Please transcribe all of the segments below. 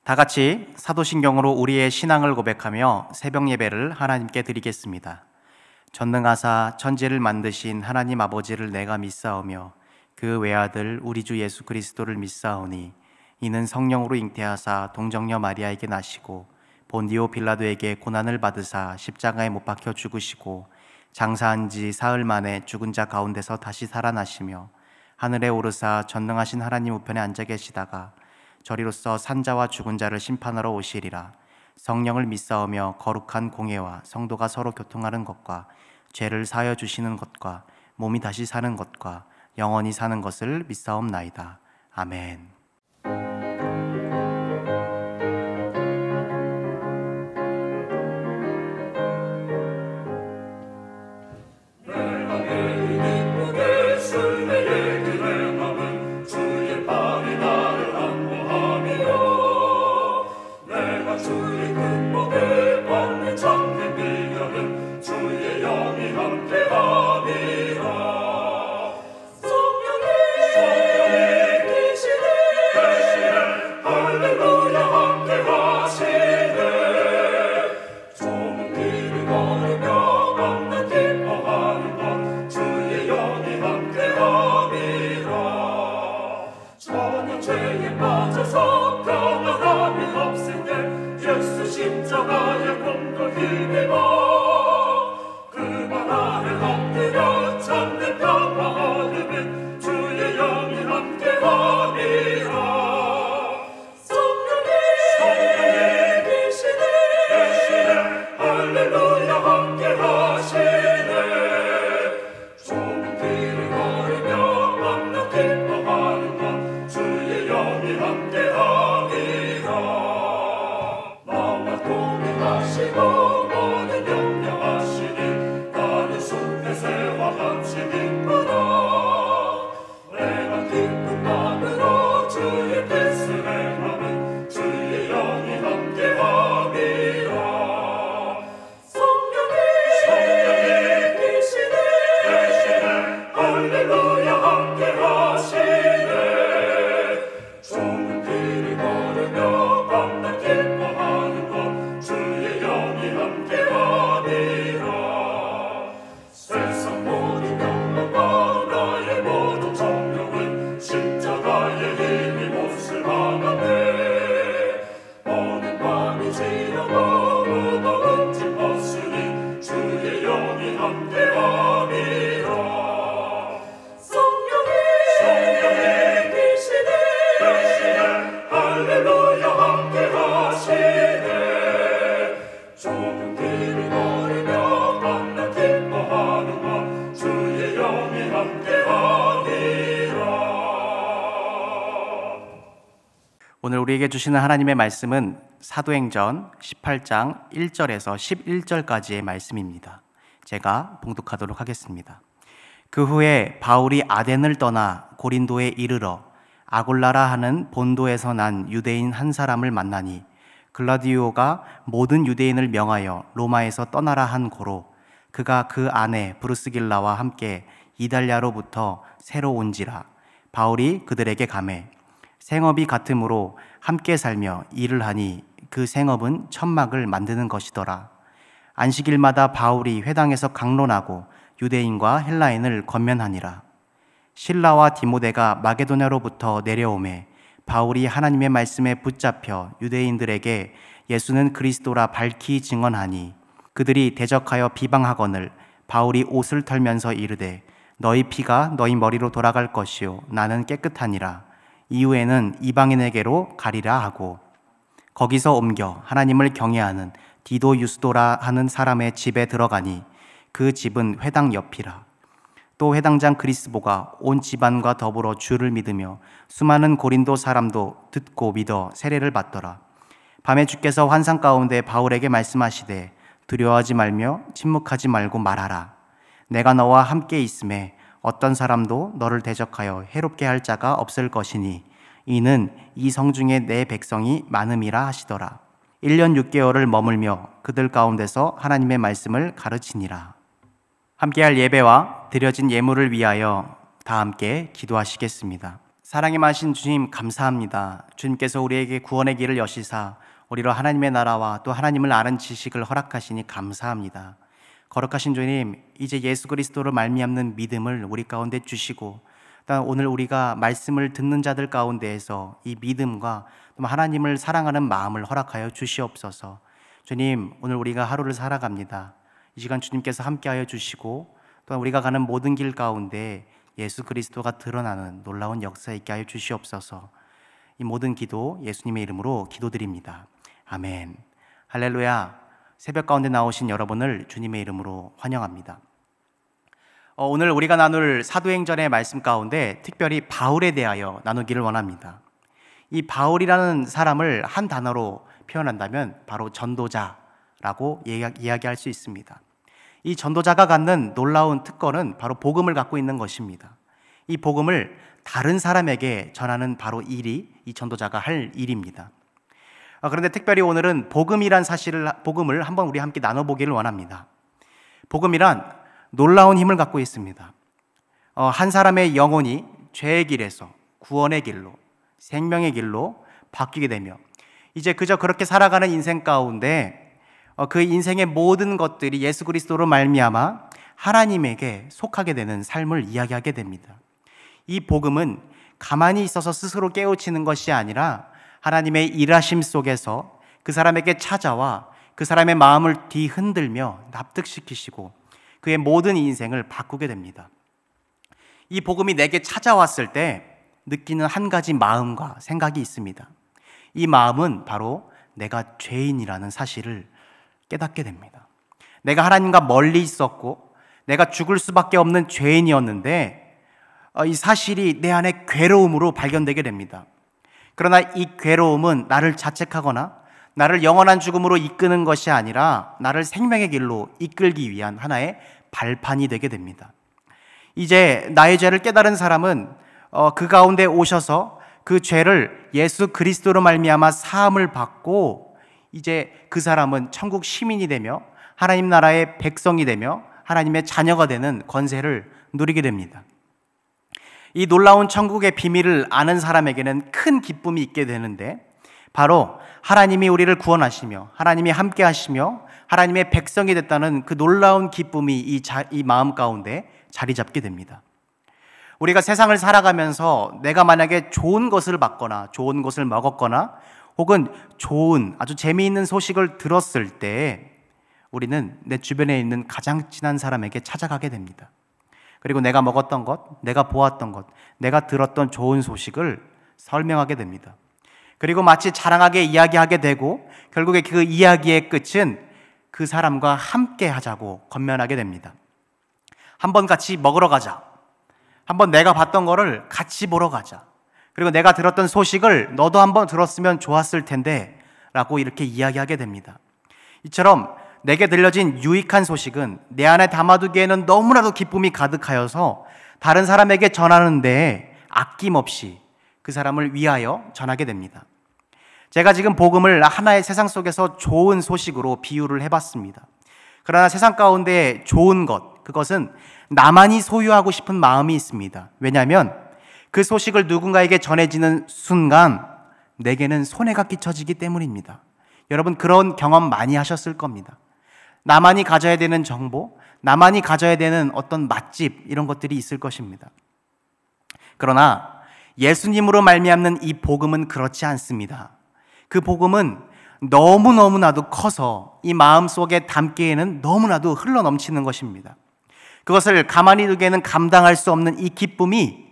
다 같이 사도신경으로 우리의 신앙을 고백하며 새벽 예배를 하나님께 드리겠습니다. 전능하사 천지를 만드신 하나님 아버지를 내가 믿사오며 그 외아들 우리 주 예수 그리스도를 믿사오니 이는 성령으로 잉태하사 동정녀 마리아에게 나시고 본디오 빌라도에게 고난을 받으사 십자가에 못 박혀 죽으시고 장사한 지 사흘 만에 죽은 자 가운데서 다시 살아나시며 하늘에 오르사 전능하신 하나님 우편에 앉아 계시다가 저리로서 산자와 죽은 자를 심판하러 오시리라. 성령을 믿사오며 거룩한 공예와 성도가 서로 교통하는 것과 죄를 사하여 주시는 것과 몸이 다시 사는 것과 영원히 사는 것을 믿사옵나이다. 아멘. 오늘 우리에게 주시는 하나님의 말씀은 사도행전 18장 1절에서 11절까지의 말씀입니다. 제가 봉독하도록 하겠습니다. 그 후에 바울이 아덴을 떠나 고린도에 이르러 아골라라 하는 본도에서 난 유대인 한 사람을 만나니 글라디오가 모든 유대인을 명하여 로마에서 떠나라 한 고로 그가 그 아내 브루스길라와 함께 이달랴로부터 새로 온지라. 바울이 그들에게 가매 생업이 같으므로 함께 살며 일을 하니 그 생업은 천막을 만드는 것이더라. 안식일마다 바울이 회당에서 강론하고 유대인과 헬라인을 권면하니라. 실라와 디모데가 마게도냐로부터 내려오매 바울이 하나님의 말씀에 붙잡혀 유대인들에게 예수는 그리스도라 밝히 증언하니 그들이 대적하여 비방하거늘 바울이 옷을 털면서 이르되 너희 피가 너희 머리로 돌아갈 것이요 나는 깨끗하니라. 이후에는 이방인에게로 가리라 하고 거기서 옮겨 하나님을 경외하는 디도 유스도라 하는 사람의 집에 들어가니 그 집은 회당 옆이라. 또 회당장 그리스보가 온 집안과 더불어 주를 믿으며 수많은 고린도 사람도 듣고 믿어 세례를 받더라. 밤에 주께서 환상 가운데 바울에게 말씀하시되 두려워하지 말며 침묵하지 말고 말하라. 내가 너와 함께 있음에 어떤 사람도 너를 대적하여 해롭게 할 자가 없을 것이니 이는 이 성중에 내 백성이 많음이라 하시더라. 1년 6개월을 머물며 그들 가운데서 하나님의 말씀을 가르치니라. 함께할 예배와 드려진 예물을 위하여 다 함께 기도하시겠습니다. 사랑이 많으신 주님 감사합니다. 주님께서 우리에게 구원의 길을 여시사 우리로 하나님의 나라와 또 하나님을 아는 지식을 허락하시니 감사합니다. 거룩하신 주님, 이제 예수 그리스도를 말미암는 믿음을 우리 가운데 주시고 또 오늘 우리가 말씀을 듣는 자들 가운데에서 이 믿음과 또 하나님을 사랑하는 마음을 허락하여 주시옵소서. 주님, 오늘 우리가 하루를 살아갑니다. 이 시간 주님께서 함께하여 주시고 또 우리가 가는 모든 길 가운데 예수 그리스도가 드러나는 놀라운 역사 있게 하여 주시옵소서. 이 모든 기도 예수님의 이름으로 기도드립니다. 아멘. 할렐루야. 새벽 가운데 나오신 여러분을 주님의 이름으로 환영합니다. 오늘 우리가 나눌 사도행전의 말씀 가운데 특별히 바울에 대하여 나누기를 원합니다. 이 바울이라는 사람을 한 단어로 표현한다면 바로 전도자라고 이야기할 수 있습니다. 이 전도자가 갖는 놀라운 특권은 바로 복음을 갖고 있는 것입니다. 이 복음을 다른 사람에게 전하는 바로 일이 이 전도자가 할 일입니다. 그런데 특별히 오늘은 복음을 한번 우리 함께 나눠보기를 원합니다. 복음이란 놀라운 힘을 갖고 있습니다. 한 사람의 영혼이 죄의 길에서 구원의 길로, 생명의 길로 바뀌게 되며 이제 그저 그렇게 살아가는 인생 가운데 그 인생의 모든 것들이 예수 그리스도로 말미암아 하나님에게 속하게 되는 삶을 이야기하게 됩니다. 이 복음은 가만히 있어서 스스로 깨우치는 것이 아니라 하나님의 일하심 속에서 그 사람에게 찾아와 그 사람의 마음을 뒤흔들며 납득시키시고 그의 모든 인생을 바꾸게 됩니다. 이 복음이 내게 찾아왔을 때 느끼는 한 가지 마음과 생각이 있습니다. 이 마음은 바로 내가 죄인이라는 사실을 깨닫게 됩니다. 내가 하나님과 멀리 있었고 내가 죽을 수밖에 없는 죄인이었는데 이 사실이 내 안에 괴로움으로 발견되게 됩니다. 그러나 이 괴로움은 나를 자책하거나 나를 영원한 죽음으로 이끄는 것이 아니라 나를 생명의 길로 이끌기 위한 하나의 발판이 되게 됩니다. 이제 나의 죄를 깨달은 사람은 그 가운데 오셔서 그 죄를 예수 그리스도로 말미암아 사함을 받고 이제 그 사람은 천국 시민이 되며 하나님 나라의 백성이 되며 하나님의 자녀가 되는 권세를 누리게 됩니다. 이 놀라운 천국의 비밀을 아는 사람에게는 큰 기쁨이 있게 되는데 바로 하나님이 우리를 구원하시며 하나님이 함께 하시며 하나님의 백성이 됐다는 그 놀라운 기쁨이 이 마음 가운데 자리 잡게 됩니다. 우리가 세상을 살아가면서 내가 만약에 좋은 것을 받거나 좋은 것을 먹었거나 혹은 좋은 아주 재미있는 소식을 들었을 때 우리는 내 주변에 있는 가장 친한 사람에게 찾아가게 됩니다. 그리고 내가 먹었던 것, 내가 보았던 것, 내가 들었던 좋은 소식을 설명하게 됩니다. 그리고 마치 자랑하게 이야기하게 되고 결국에 그 이야기의 끝은 그 사람과 함께 하자고 권면하게 됩니다. 한번 같이 먹으러 가자. 한번 내가 봤던 거를 같이 보러 가자. 그리고 내가 들었던 소식을 너도 한번 들었으면 좋았을 텐데 라고 이렇게 이야기하게 됩니다. 이처럼 내게 들려진 유익한 소식은 내 안에 담아두기에는 너무나도 기쁨이 가득하여서 다른 사람에게 전하는데 아낌없이 그 사람을 위하여 전하게 됩니다. 제가 지금 복음을 하나의 세상 속에서 좋은 소식으로 비유를 해봤습니다. 그러나 세상 가운데 좋은 것, 그것은 나만이 소유하고 싶은 마음이 있습니다. 왜냐하면 그 소식을 누군가에게 전해지는 순간 내게는 손해가 끼쳐지기 때문입니다. 여러분 그런 경험 많이 하셨을 겁니다. 나만이 가져야 되는 정보, 나만이 가져야 되는 어떤 맛집 이런 것들이 있을 것입니다. 그러나 예수님으로 말미암는 이 복음은 그렇지 않습니다. 그 복음은 너무너무나도 커서 이 마음속에 담기에는 너무나도 흘러넘치는 것입니다. 그것을 가만히 두기에는 감당할 수 없는 이 기쁨이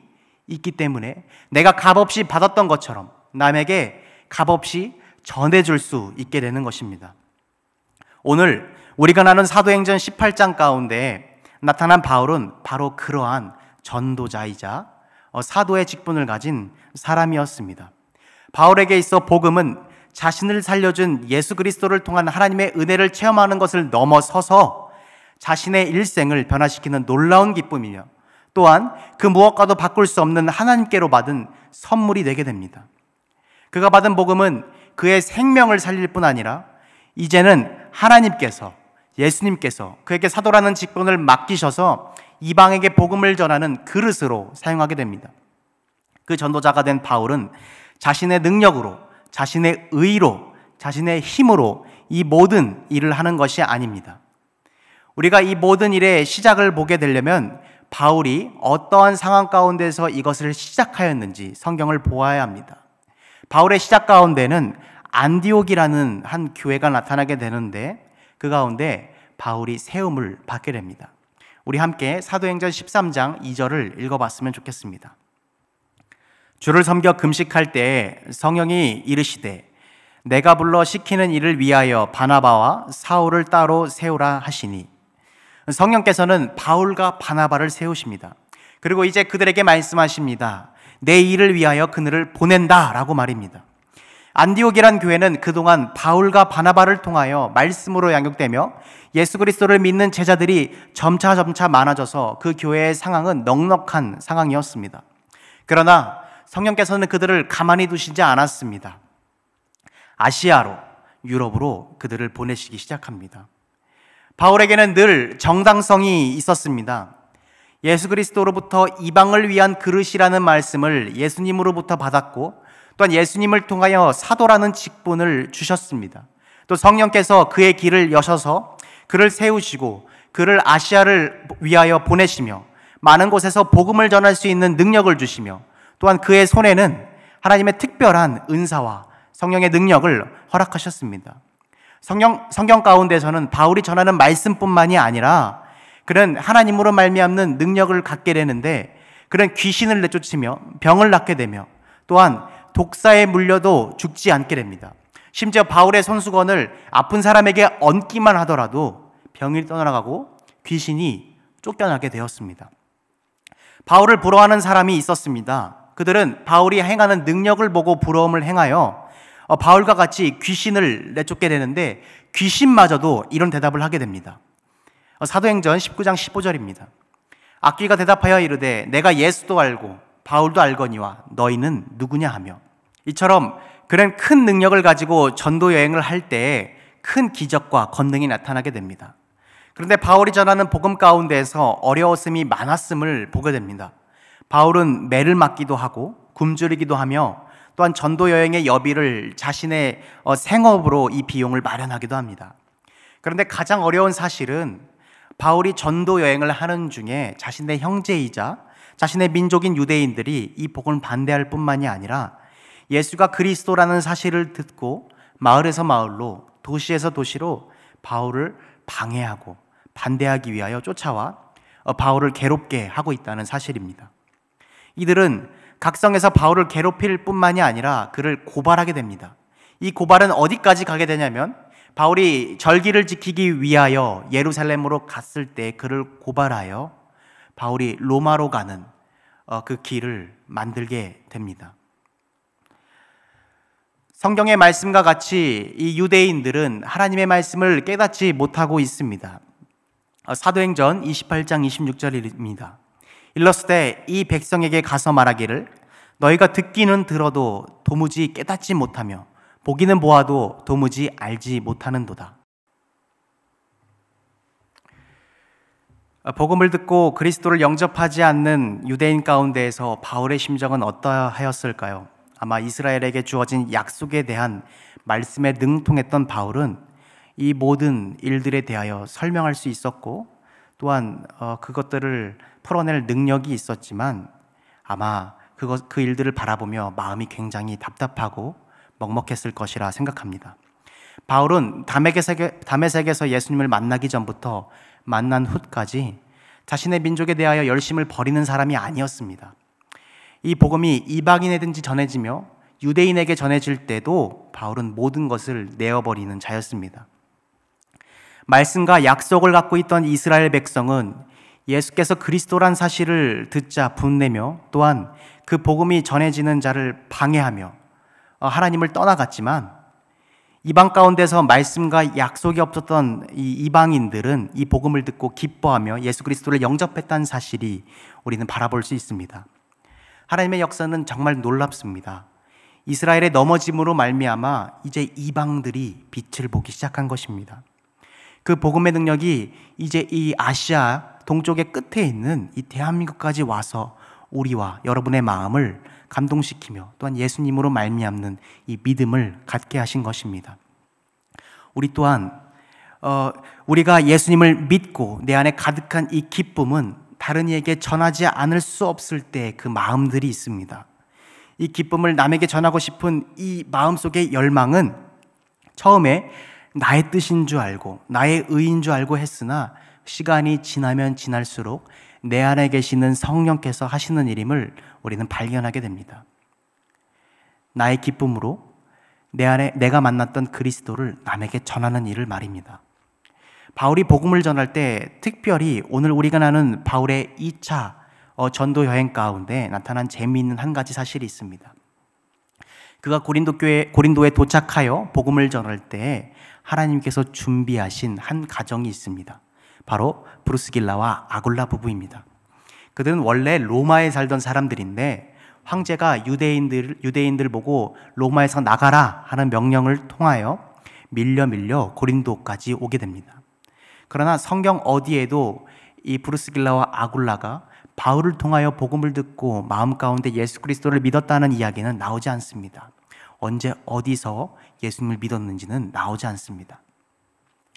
있기 때문에 내가 값없이 받았던 것처럼 남에게 값없이 전해줄 수 있게 되는 것입니다. 오늘 우리가 나눈 사도행전 18장 가운데 나타난 바울은 바로 그러한 전도자이자 사도의 직분을 가진 사람이었습니다. 바울에게 있어 복음은 자신을 살려준 예수 그리스도를 통한 하나님의 은혜를 체험하는 것을 넘어서서 자신의 일생을 변화시키는 놀라운 기쁨이며 또한 그 무엇과도 바꿀 수 없는 하나님께로 받은 선물이 되게 됩니다. 그가 받은 복음은 그의 생명을 살릴 뿐 아니라 이제는 하나님께서 예수님께서 그에게 사도라는 직분을 맡기셔서 이방에게 복음을 전하는 그릇으로 사용하게 됩니다. 그 전도자가 된 바울은 자신의 능력으로, 자신의 의로, 자신의 힘으로 이 모든 일을 하는 것이 아닙니다. 우리가 이 모든 일의 시작을 보게 되려면 바울이 어떠한 상황 가운데서 이것을 시작하였는지 성경을 보아야 합니다. 바울의 시작 가운데는 안디옥이라는 한 교회가 나타나게 되는데 그 가운데 바울이 세움을 받게 됩니다. 우리 함께 사도행전 13장 2절을 읽어봤으면 좋겠습니다. 주를 섬겨 금식할 때에 성령이 이르시되 내가 불러 시키는 일을 위하여 바나바와 사울을 따로 세우라 하시니, 성령께서는 바울과 바나바를 세우십니다. 그리고 이제 그들에게 말씀하십니다. 내 일을 위하여 그들을 보낸다 라고 말입니다. 안디옥이란 교회는 그동안 바울과 바나바를 통하여 말씀으로 양육되며 예수 그리스도를 믿는 제자들이 점차 많아져서 그 교회의 상황은 넉넉한 상황이었습니다. 그러나 성령께서는 그들을 가만히 두시지 않았습니다. 아시아로, 유럽으로 그들을 보내시기 시작합니다. 바울에게는 늘 정당성이 있었습니다. 예수 그리스도로부터 이방을 위한 그릇이라는 말씀을 예수님으로부터 받았고, 또한 예수님을 통하여 사도라는 직분을 주셨습니다. 또 성령께서 그의 길을 여셔서 그를 세우시고 그를 아시아를 위하여 보내시며 많은 곳에서 복음을 전할 수 있는 능력을 주시며, 또한 그의 손에는 하나님의 특별한 은사와 성령의 능력을 허락하셨습니다. 성경 가운데서는 바울이 전하는 말씀뿐만이 아니라 그는 하나님으로 말미암는 능력을 갖게 되는데, 그는 귀신을 내쫓으며 병을 낫게 되며 또한 독사에 물려도 죽지 않게 됩니다. 심지어 바울의 손수건을 아픈 사람에게 얹기만 하더라도 병이 떠나가고 귀신이 쫓겨나게 되었습니다. 바울을 부러워하는 사람이 있었습니다. 그들은 바울이 행하는 능력을 보고 부러움을 행하여 바울과 같이 귀신을 내쫓게 되는데, 귀신마저도 이런 대답을 하게 됩니다. 사도행전 19장 15절입니다. 악귀가 대답하여 이르되 내가 예수도 알고 바울도 알거니와 너희는 누구냐 하며, 이처럼 그는 큰 능력을 가지고 전도 여행을 할 때에 큰 기적과 권능이 나타나게 됩니다. 그런데 바울이 전하는 복음 가운데에서 어려웠음이 많았음을 보게 됩니다. 바울은 매를 맞기도 하고 굶주리기도 하며 또한 전도 여행의 여비를 자신의 생업으로 이 비용을 마련하기도 합니다. 그런데 가장 어려운 사실은 바울이 전도 여행을 하는 중에 자신의 형제이자 자신의 민족인 유대인들이 이 복음을 반대할 뿐만이 아니라 예수가 그리스도라는 사실을 듣고 마을에서 마을로, 도시에서 도시로 바울을 방해하고 반대하기 위하여 쫓아와 바울을 괴롭게 하고 있다는 사실입니다. 이들은 각성에서 바울을 괴롭힐 뿐만이 아니라 그를 고발하게 됩니다. 이 고발은 어디까지 가게 되냐면, 바울이 절기를 지키기 위하여 예루살렘으로 갔을 때 그를 고발하여 바울이 로마로 가는 그 길을 만들게 됩니다. 성경의 말씀과 같이 이 유대인들은 하나님의 말씀을 깨닫지 못하고 있습니다. 사도행전 28장 26절입니다. 일렀을 이 백성에게 가서 말하기를 너희가 듣기는 들어도 도무지 깨닫지 못하며 보기는 보아도 도무지 알지 못하는도다. 복음을 듣고 그리스도를 영접하지 않는 유대인 가운데에서 바울의 심정은 어떠하였을까요? 아마 이스라엘에게 주어진 약속에 대한 말씀에 능통했던 바울은 이 모든 일들에 대하여 설명할 수 있었고, 또한 그것들을 풀어낼 능력이 있었지만 아마 그 일들을 바라보며 마음이 굉장히 답답하고 먹먹했을 것이라 생각합니다. 바울은 다메섹에서 예수님을 만나기 전부터 만난 후까지 자신의 민족에 대하여 열심을 버리는 사람이 아니었습니다. 이 복음이 이방인에든지 전해지며 유대인에게 전해질 때도 바울은 모든 것을 내어버리는 자였습니다. 말씀과 약속을 갖고 있던 이스라엘 백성은 예수께서 그리스도란 사실을 듣자 분내며 또한 그 복음이 전해지는 자를 방해하며 하나님을 떠나갔지만, 이방 가운데서 말씀과 약속이 없었던 이 이방인들은 이 복음을 듣고 기뻐하며 예수 그리스도를 영접했다는 사실이 우리는 바라볼 수 있습니다. 하나님의 역사는 정말 놀랍습니다. 이스라엘의 넘어짐으로 말미암아 이제 이방들이 빛을 보기 시작한 것입니다. 그 복음의 능력이 이제 이 아시아 동쪽의 끝에 있는 이 대한민국까지 와서 우리와 여러분의 마음을 감동시키며 또한 예수님으로 말미암는 이 믿음을 갖게 하신 것입니다. 우리 또한 우리가 예수님을 믿고 내 안에 가득한 이 기쁨은 다른 이에게 전하지 않을 수 없을 때 그 마음들이 있습니다. 이 기쁨을 남에게 전하고 싶은 이 마음속의 열망은 처음에 나의 뜻인 줄 알고 나의 의인 줄 알고 했으나 시간이 지나면 지날수록 내 안에 계시는 성령께서 하시는 일임을 우리는 발견하게 됩니다. 나의 기쁨으로 내 안에 내가 만났던 그리스도를 남에게 전하는 일을 말입니다. 바울이 복음을 전할 때 특별히 오늘 우리가 나눈 바울의 2차 전도 여행 가운데 나타난 재미있는 한 가지 사실이 있습니다. 그가 고린도에 도착하여 복음을 전할 때 하나님께서 준비하신 한 가정이 있습니다. 바로 브루스길라와 아굴라 부부입니다. 그들은 원래 로마에 살던 사람들인데 황제가 유대인들 보고 로마에서 나가라 하는 명령을 통하여 밀려 고린도까지 오게 됩니다. 그러나 성경 어디에도 이 브루스길라와 아굴라가 바울을 통하여 복음을 듣고 마음 가운데 예수 그리스도를 믿었다는 이야기는 나오지 않습니다. 언제 어디서 예수님을 믿었는지는 나오지 않습니다.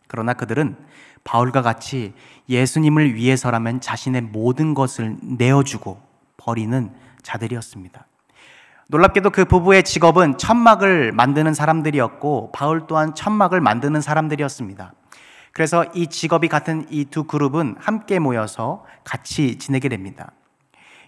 그러나 그들은 바울과 같이 예수님을 위해서라면 자신의 모든 것을 내어주고 버리는 자들이었습니다. 놀랍게도 그 부부의 직업은 천막을 만드는 사람들이었고 바울 또한 천막을 만드는 사람들이었습니다. 그래서 이 직업이 같은 이 두 그룹은 함께 모여서 같이 지내게 됩니다.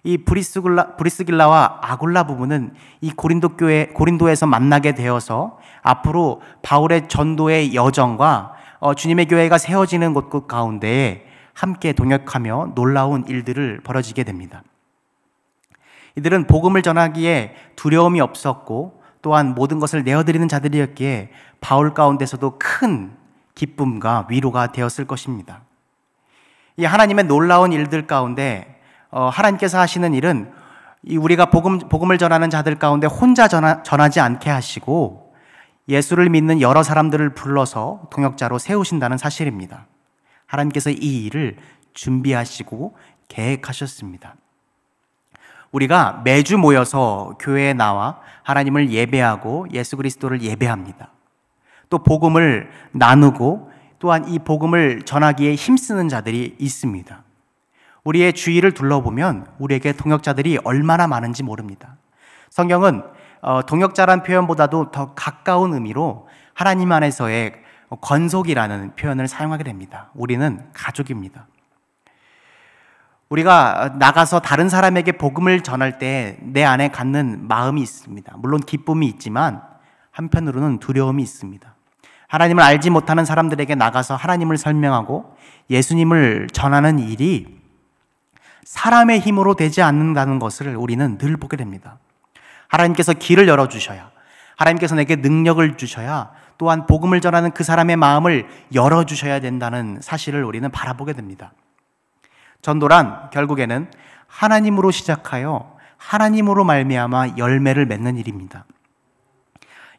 이 브리스길라와 아굴라 부부는 이 고린도에서 만나게 되어서 앞으로 바울의 전도의 여정과 주님의 교회가 세워지는 곳 가운데 함께 동역하며 놀라운 일들을 벌어지게 됩니다. 이들은 복음을 전하기에 두려움이 없었고 또한 모든 것을 내어드리는 자들이었기에 바울 가운데서도 큰 기쁨과 위로가 되었을 것입니다. 이 하나님의 놀라운 일들 가운데 하나님께서 하시는 일은 우리가 복음을 전하는 자들 가운데 혼자 전하지 않게 하시고 예수를 믿는 여러 사람들을 불러서 동역자로 세우신다는 사실입니다. 하나님께서 이 일을 준비하시고 계획하셨습니다. 우리가 매주 모여서 교회에 나와 하나님을 예배하고 예수 그리스도를 예배합니다. 또 복음을 나누고 또한 이 복음을 전하기에 힘쓰는 자들이 있습니다. 우리의 주위를 둘러보면 우리에게 동역자들이 얼마나 많은지 모릅니다. 성경은 동역자란 표현보다도 더 가까운 의미로 하나님 안에서의 권속이라는 표현을 사용하게 됩니다. 우리는 가족입니다. 우리가 나가서 다른 사람에게 복음을 전할 때 내 안에 갖는 마음이 있습니다. 물론 기쁨이 있지만 한편으로는 두려움이 있습니다. 하나님을 알지 못하는 사람들에게 나가서 하나님을 설명하고 예수님을 전하는 일이 사람의 힘으로 되지 않는다는 것을 우리는 늘 보게 됩니다. 하나님께서 길을 열어주셔야, 하나님께서 내게 능력을 주셔야 또한 복음을 전하는 그 사람의 마음을 열어주셔야 된다는 사실을 우리는 바라보게 됩니다. 전도란 결국에는 하나님으로 시작하여 하나님으로 말미암아 열매를 맺는 일입니다.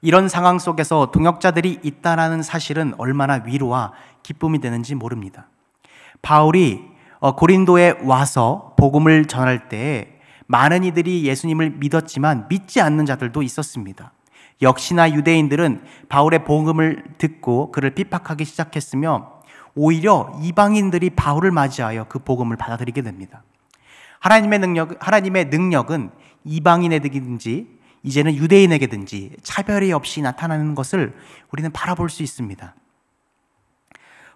이런 상황 속에서 동역자들이 있다는 사실은 얼마나 위로와 기쁨이 되는지 모릅니다. 바울이 고린도에 와서 복음을 전할 때 많은 이들이 예수님을 믿었지만 믿지 않는 자들도 있었습니다. 역시나 유대인들은 바울의 복음을 듣고 그를 핍박하기 시작했으며 오히려 이방인들이 바울을 맞이하여 그 복음을 받아들이게 됩니다. 하나님의 능력은 이방인에게든지 이제는 유대인에게든지 차별이 없이 나타나는 것을 우리는 바라볼 수 있습니다.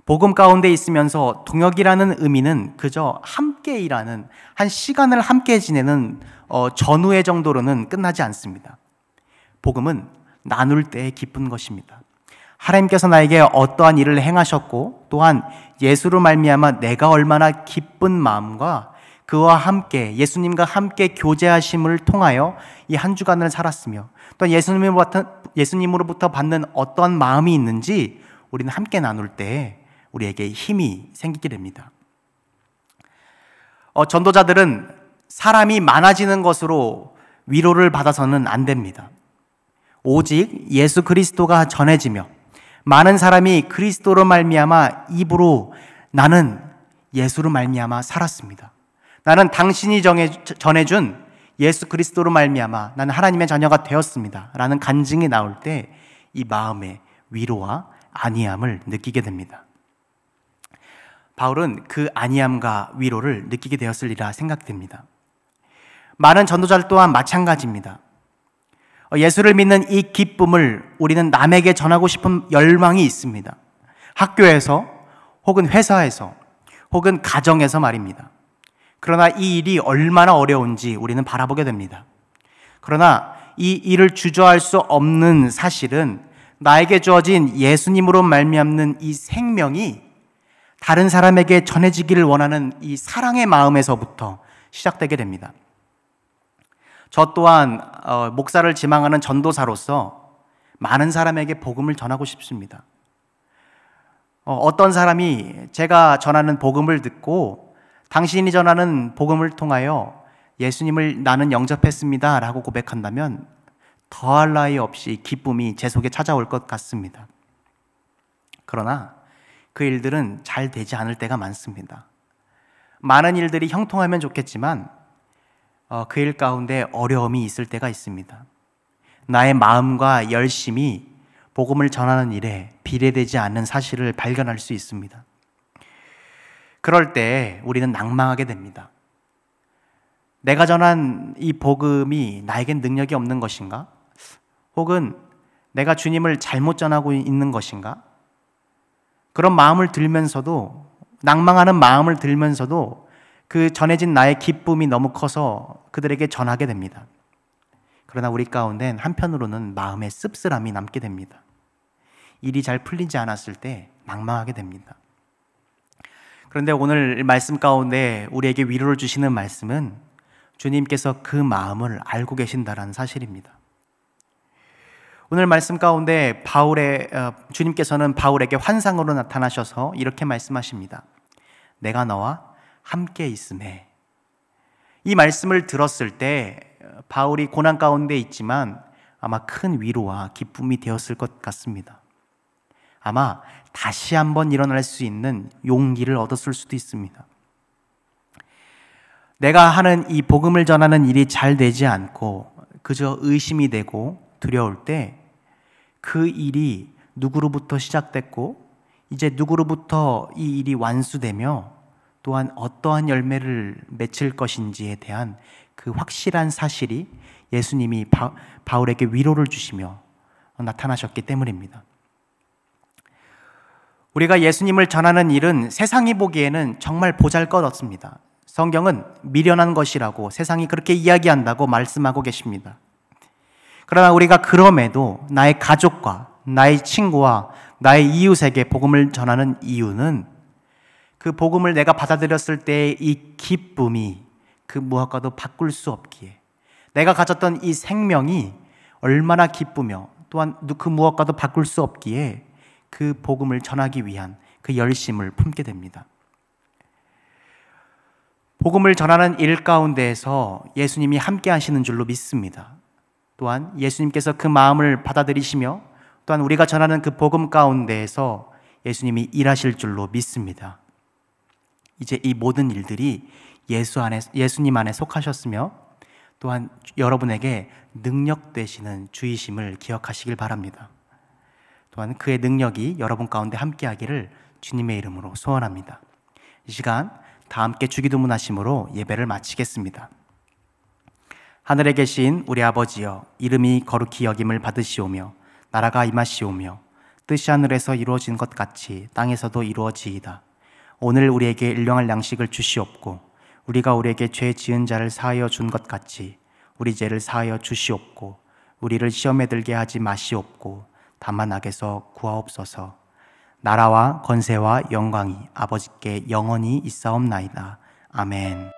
복음 가운데 있으면서 동역이라는 의미는 그저 함께 일하는, 한 시간을 함께 지내는 전우회 정도로는 끝나지 않습니다. 복음은 나눌 때의 기쁜 것입니다. 하나님께서 나에게 어떠한 일을 행하셨고 또한 예수로 말미암아 내가 얼마나 기쁜 마음과 그와 함께 예수님과 함께 교제하심을 통하여 이 한 주간을 살았으며 또 예수님으로부터 받는 어떠한 마음이 있는지 우리는 함께 나눌 때 우리에게 힘이 생기게 됩니다. 전도자들은 사람이 많아지는 것으로 위로를 받아서는 안 됩니다. 오직 예수 그리스도가 전해지며 많은 사람이 그리스도로 말미암아 입으로 나는 예수로 말미암아 살았습니다. 나는 당신이 전해준 예수 그리스도로 말미암아 나는 하나님의 자녀가 되었습니다 라는 간증이 나올 때 이 마음의 위로와 안위함을 느끼게 됩니다. 바울은 그 안위함과 위로를 느끼게 되었으리라 생각됩니다. 많은 전도자들 또한 마찬가지입니다. 예수를 믿는 이 기쁨을 우리는 남에게 전하고 싶은 열망이 있습니다. 학교에서 혹은 회사에서 혹은 가정에서 말입니다. 그러나 이 일이 얼마나 어려운지 우리는 바라보게 됩니다. 그러나 이 일을 주저할 수 없는 사실은 나에게 주어진 예수님으로 말미암는 이 생명이 다른 사람에게 전해지기를 원하는 이 사랑의 마음에서부터 시작되게 됩니다. 저 또한 목사를 지망하는 전도사로서 많은 사람에게 복음을 전하고 싶습니다. 어떤 사람이 제가 전하는 복음을 듣고 당신이 전하는 복음을 통하여 예수님을 나는 영접했습니다 라고 고백한다면 더할 나위 없이 기쁨이 제 속에 찾아올 것 같습니다. 그러나 그 일들은 잘 되지 않을 때가 많습니다. 많은 일들이 형통하면 좋겠지만 그 일 가운데 어려움이 있을 때가 있습니다. 나의 마음과 열심이 복음을 전하는 일에 비례되지 않는 사실을 발견할 수 있습니다. 그럴 때 우리는 낭망하게 됩니다. 내가 전한 이 복음이 나에겐 능력이 없는 것인가? 혹은 내가 주님을 잘못 전하고 있는 것인가? 그런 마음을 들면서도, 낭망하는 마음을 들면서도 그 전해진 나의 기쁨이 너무 커서 그들에게 전하게 됩니다. 그러나 우리 가운데는 한편으로는 마음의 씁쓸함이 남게 됩니다. 일이 잘 풀리지 않았을 때 낭망하게 됩니다. 그런데 오늘 말씀 가운데 우리에게 위로를 주시는 말씀은 주님께서 그 마음을 알고 계신다라는 사실입니다. 오늘 말씀 가운데 주님께서는 바울에게 환상으로 나타나셔서 이렇게 말씀하십니다. 내가 너와 함께 있음에. 이 말씀을 들었을 때 바울이 고난 가운데 있지만 아마 큰 위로와 기쁨이 되었을 것 같습니다. 아마 다시 한번 일어날 수 있는 용기를 얻었을 수도 있습니다. 내가 하는 이 복음을 전하는 일이 잘 되지 않고 그저 의심이 되고 두려울 때 그 일이 누구로부터 시작됐고 이제 누구로부터 이 일이 완수되며 또한 어떠한 열매를 맺힐 것인지에 대한 그 확실한 사실이 예수님이 바울에게 위로를 주시며 나타나셨기 때문입니다. 우리가 예수님을 전하는 일은 세상이 보기에는 정말 보잘것없습니다. 성경은 미련한 것이라고 세상이 그렇게 이야기한다고 말씀하고 계십니다. 그러나 우리가 그럼에도 나의 가족과 나의 친구와 나의 이웃에게 복음을 전하는 이유는 그 복음을 내가 받아들였을 때의 이 기쁨이 그 무엇과도 바꿀 수 없기에, 내가 가졌던 이 생명이 얼마나 기쁘며 또한 그 무엇과도 바꿀 수 없기에 그 복음을 전하기 위한 그 열심을 품게 됩니다. 복음을 전하는 일 가운데에서 예수님이 함께 하시는 줄로 믿습니다. 또한 예수님께서 그 마음을 받아들이시며 또한 우리가 전하는 그 복음 가운데에서 예수님이 일하실 줄로 믿습니다. 이제 이 모든 일들이 예수님 안에 속하셨으며 또한 여러분에게 능력 되시는 주이심을 기억하시길 바랍니다. 또한 그의 능력이 여러분 가운데 함께하기를 주님의 이름으로 소원합니다. 이 시간 다 함께 주기도문하심으로 예배를 마치겠습니다. 하늘에 계신 우리 아버지여, 이름이 거룩히 여김을 받으시오며 나라가 임하시오며 뜻이 하늘에서 이루어진 것 같이 땅에서도 이루어지이다. 오늘 우리에게 일용할 양식을 주시옵고 우리가 우리에게 죄 지은 자를 사하여 준 것 같이 우리 죄를 사하여 주시옵고 우리를 시험에 들게 하지 마시옵고 다만 악에서 구하옵소서. 나라와 권세와 영광이 아버지께 영원히 있사옵나이다. 아멘.